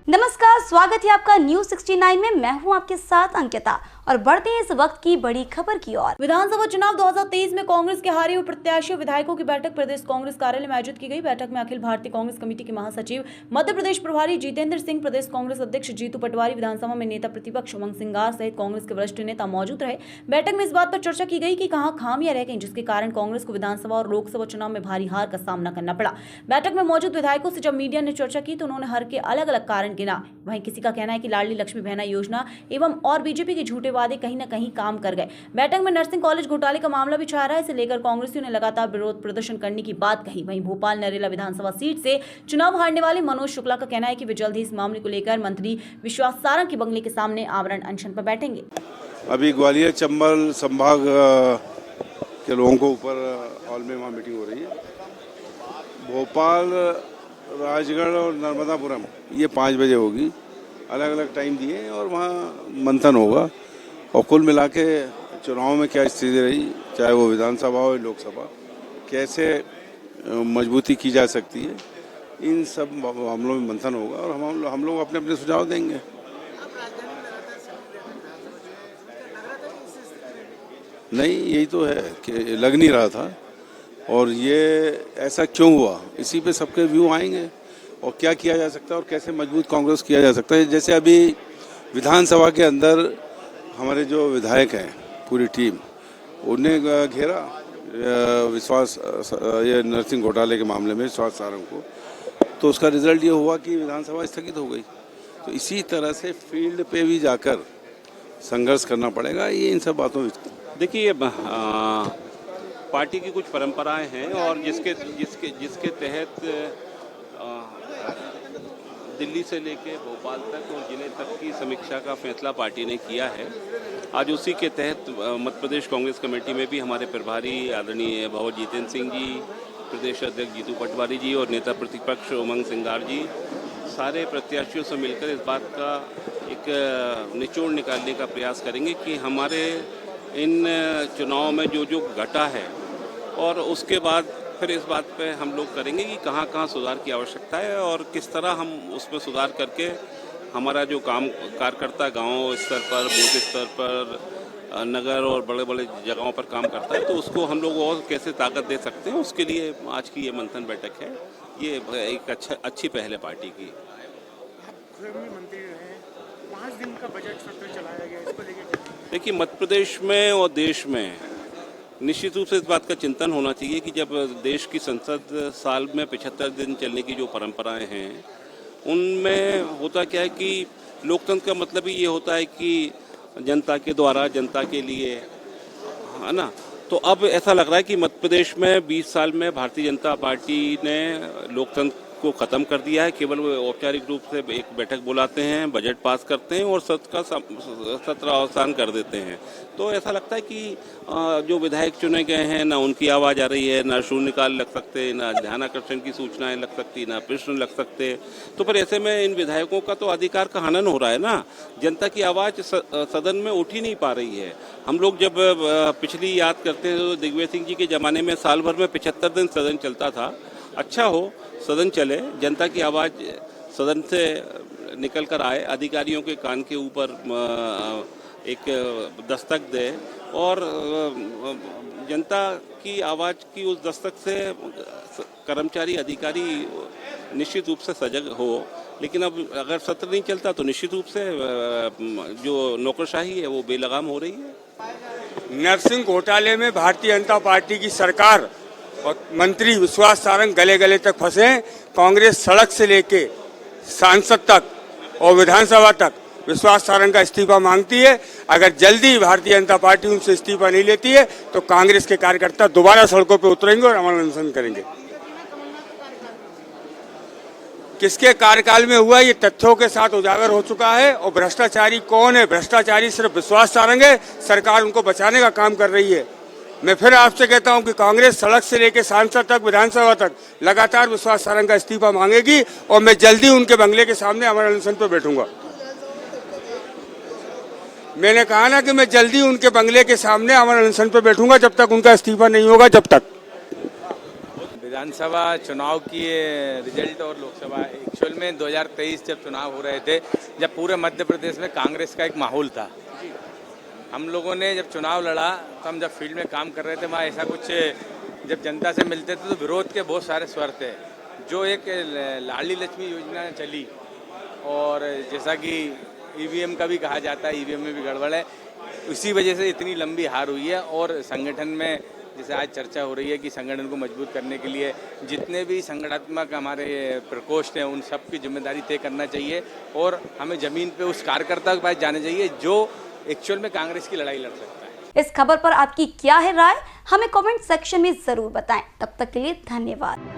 नमस्कार, स्वागत है आपका न्यूज 69 में। मैं हूं आपके साथ अंकिता और बढ़ते हैं इस वक्त की बड़ी खबर की ओर। विधानसभा चुनाव 2023 में कांग्रेस के हारे हुए प्रत्याशी विधायकों की बैठक प्रदेश कांग्रेस कार्यालय में आयोजित की गई। बैठक में अखिल भारतीय कांग्रेस कमेटी के महासचिव मध्य प्रदेश प्रभारी जितेंद्र सिंह, प्रदेश कांग्रेस अध्यक्ष जीतू पटवारी, विधानसभा में नेता प्रतिपक्ष उमंग सिंगार सहित कांग्रेस के वरिष्ठ नेता मौजूद रहे। बैठक में इस बात पर चर्चा की गई कि कहां खामियां रह गई जिसके कारण कांग्रेस को विधानसभा और लोकसभा चुनाव में भारी हार का सामना करना पड़ा। बैठक में मौजूद विधायकों से जब मीडिया ने चर्चा की तो उन्होंने हार के अलग अलग कारण गिना। वहीं किसी का कहना है कि लाडली लक्ष्मी बहना योजना एवं और बीजेपी के झूठे वादे कहीं न कहीं काम कर गए। बैठक में नर्सिंग कॉलेज घोटाले का मामला भी छाया रहा है। इसे लेकर कांग्रेसियों ने लगातार विरोध प्रदर्शन करने की बात कही। वहीं भोपाल नरेला विधानसभा सीट से चुनाव हारने वाले मनोज शुक्ला का कहना है कि वे जल्द ही इस मामले को लेकर मंत्री विश्वास सारंग के बंगले के सामने आवरण अनशन पर बैठेंगे। अभी ग्वालियर चंबल संभाग के लोगों को ऊपर हॉल में वहाँ मीटिंग हो रही है। भोपाल, राजगढ़ और नर्मदापुरम ये 5 बजे होगी। अलग अलग टाइम दिए और वहाँ मंथन होगा और कुल मिला के चुनाव में क्या स्थिति रही, चाहे वो विधानसभा हो या लोकसभा, कैसे मजबूती की जा सकती है, इन सब मामलों में मंथन होगा और हम लोग अपने अपने सुझाव देंगे। नहीं, यही तो है कि लग नहीं रहा था और ये ऐसा क्यों हुआ, इसी पे सबके व्यू आएंगे और क्या किया जा सकता है और कैसे मजबूत कांग्रेस किया जा सकता है। जैसे अभी विधानसभा के अंदर हमारे जो विधायक हैं, पूरी टीम, उन्हें घेरा विश्वास, ये नर्सिंग घोटाले के मामले में विश्वास सारंग को, तो उसका रिजल्ट ये हुआ कि विधानसभा स्थगित हो गई। तो इसी तरह से फील्ड पे भी जाकर संघर्ष करना पड़ेगा। ये इन सब बातों में देखिए, पार्टी की कुछ परंपराएं हैं और जिसके तहत दिल्ली से लेकर भोपाल तक और जिले तक की समीक्षा का फैसला पार्टी ने किया है। आज उसी के तहत मध्य प्रदेश कांग्रेस कमेटी में भी हमारे प्रभारी आदरणीय भाव जितेंद्र सिंह जी, प्रदेश अध्यक्ष जीतू पटवारी जी और नेता प्रतिपक्ष उमंग सिंगार जी, सारे प्रत्याशियों से मिलकर इस बात का एक निचोड़ निकालने का प्रयास करेंगे कि हमारे इन चुनाव में जो जो घटा है और उसके बाद फिर इस बात पे हम लोग करेंगे कि कहाँ कहाँ सुधार की आवश्यकता है और किस तरह हम उसमें सुधार करके हमारा जो काम कार्यकर्ता गांव स्तर पर, बूथ स्तर पर, नगर और बड़े बड़े जगहों पर काम करता है, तो उसको हम लोग और कैसे ताकत दे सकते हैं, उसके लिए आज की ये मंथन बैठक है। ये एक अच्छी पहल है पार्टी की। मंत्री रहे, 5 दिन का बजट सत्र चलाया गया, इसको लेकर देखिए, मध्य प्रदेश में और देश में निश्चित रूप से इस बात का चिंतन होना चाहिए कि जब देश की संसद साल में 75 दिन चलने की जो परंपराएं हैं, उनमें होता क्या है कि लोकतंत्र का मतलब ही ये होता है कि जनता के द्वारा जनता के लिए, है ना। तो अब ऐसा लग रहा है कि मध्य प्रदेश में 20 साल में भारतीय जनता पार्टी ने लोकतंत्र को ख़त्म कर दिया है। केवल वो औपचारिक रूप से एक बैठक बुलाते हैं, बजट पास करते हैं और सत्र अवसान कर देते हैं। तो ऐसा लगता है कि जो विधायक चुने गए हैं, ना उनकी आवाज़ आ रही है, ना शून्यकाल लग सकते, ना ध्यानाकर्षण की सूचनाएं लग सकती, ना प्रश्न लग सकते। तो फिर ऐसे में इन विधायकों का तो अधिकार का हनन हो रहा है ना। जनता की आवाज़ सदन में उठ ही नहीं पा रही है। हम लोग जब पिछली याद करते हैं तो दिग्विजय सिंह जी के ज़माने में साल भर में 75 दिन सदन चलता था। अच्छा हो, सदन चले, जनता की आवाज़ सदन से निकल कर आए, अधिकारियों के कान के ऊपर एक दस्तक दे और जनता की आवाज़ की उस दस्तक से कर्मचारी, अधिकारी निश्चित रूप से सजग हो। लेकिन अब अगर सत्र नहीं चलता तो निश्चित रूप से जो नौकरशाही है वो बेलगाम हो रही है। नर्सिंग घोटाले में भारतीय जनता पार्टी की सरकार और मंत्री विश्वास सारंग गले गले तक फंसे। कांग्रेस सड़क से लेके सांसद तक और विधानसभा तक विश्वास सारंग का इस्तीफा मांगती है। अगर जल्दी भारतीय जनता पार्टी उनसे इस्तीफा नहीं लेती है तो कांग्रेस के कार्यकर्ता दोबारा सड़कों पर उतरेंगे और अमल अनशन करेंगे। किसके कार्यकाल में हुआ ये तथ्यों के साथ उजागर हो चुका है। और भ्रष्टाचारी कौन है? भ्रष्टाचारी सिर्फ विश्वास सारंग है। सरकार उनको बचाने का काम कर रही है। मैं फिर आपसे कहता हूं कि कांग्रेस सड़क से लेकर सांसद तक, विधानसभा तक लगातार विश्वास सारंग का इस्तीफा मांगेगी और मैं जल्दी उनके बंगले के सामने अमर अनशन पर बैठूंगा। मैंने कहा ना कि मैं जल्दी उनके बंगले के सामने अमर अनशन पर बैठूंगा जब तक उनका इस्तीफा नहीं होगा। जब तक विधानसभा चुनाव की रिजल्ट और लोकसभा एक्चुअल में 2023 जब चुनाव हो रहे थे, जब पूरे मध्य प्रदेश में कांग्रेस का एक माहौल था। हम लोगों ने जब चुनाव लड़ा तो हम जब फील्ड में काम कर रहे थे, वहाँ ऐसा कुछ जब जनता से मिलते थे तो विरोध के बहुत सारे स्वर थे। जो एक लाडली लक्ष्मी योजना चली और जैसा कि ईवीएम का भी कहा जाता है, ईवीएम में भी गड़बड़ है, उसी वजह से इतनी लंबी हार हुई है। और संगठन में जैसे आज चर्चा हो रही है कि संगठन को मजबूत करने के लिए जितने भी संगठनात्मक हमारे प्रकोष्ठ हैं उन सब की जिम्मेदारी तय करना चाहिए और हमें ज़मीन पे उस कार्यकर्ता के पास जाना चाहिए जो एक्चुअल में कांग्रेस की लड़ाई लड़ सकता है। इस खबर पर आपकी क्या है राय, हमें कमेंट सेक्शन में जरूर बताएं। तब तक के लिए धन्यवाद।